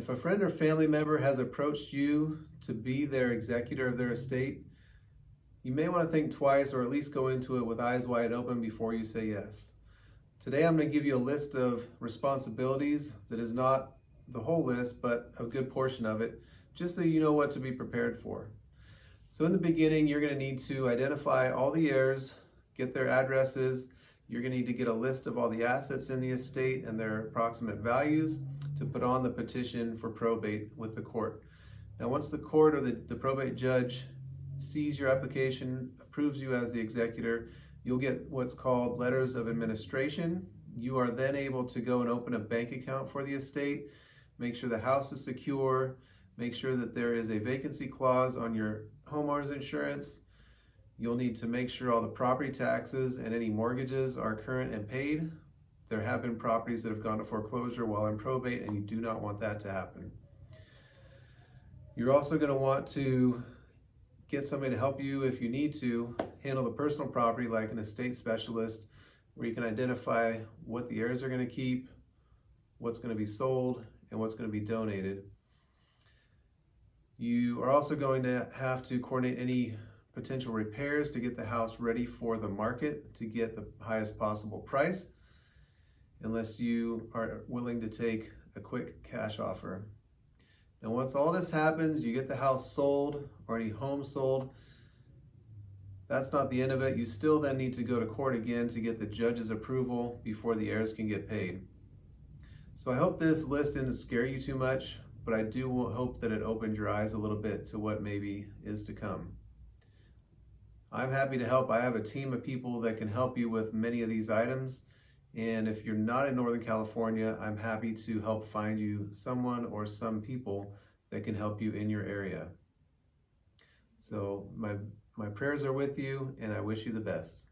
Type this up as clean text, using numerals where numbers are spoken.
If a friend or family member has approached you to be their executor of their estate, you may want to think twice or at least go into it with eyes wide open before you say yes. Today I'm going to give you a list of responsibilities that is not the whole list, but a good portion of it, just so you know what to be prepared for. So in the beginning, you're going to need to identify all the heirs, get their addresses. You're going to need to get a list of all the assets in the estate and their approximate values to put on the petition for probate with the court. Now, once the court or the probate judge sees your application, approves you as the executor, you'll get what's called letters of administration. You are then able to go and open a bank account for the estate, make sure the house is secure, make sure that there is a vacancy clause on your homeowner's insurance. You'll need to make sure all the property taxes and any mortgages are current and paid. There have been properties that have gone to foreclosure while in probate, and you do not want that to happen. You're also going to want to get somebody to help you, if you need to, handle the personal property like an estate specialist, where you can identify what the heirs are going to keep, what's going to be sold, and what's going to be donated. You are also going to have to coordinate any potential repairs to get the house ready for the market to get the highest possible price, unless you are willing to take a quick cash offer. Now, once all this happens, you get the house sold or any home sold, that's not the end of it. You still then need to go to court again to get the judge's approval before the heirs can get paid. So I hope this list didn't scare you too much, but I do hope that it opened your eyes a little bit to what maybe is to come. I'm happy to help. I have a team of people that can help you with many of these items. And if you're not in Northern California, I'm happy to help find you someone or some people that can help you in your area. So my prayers are with you, and I wish you the best.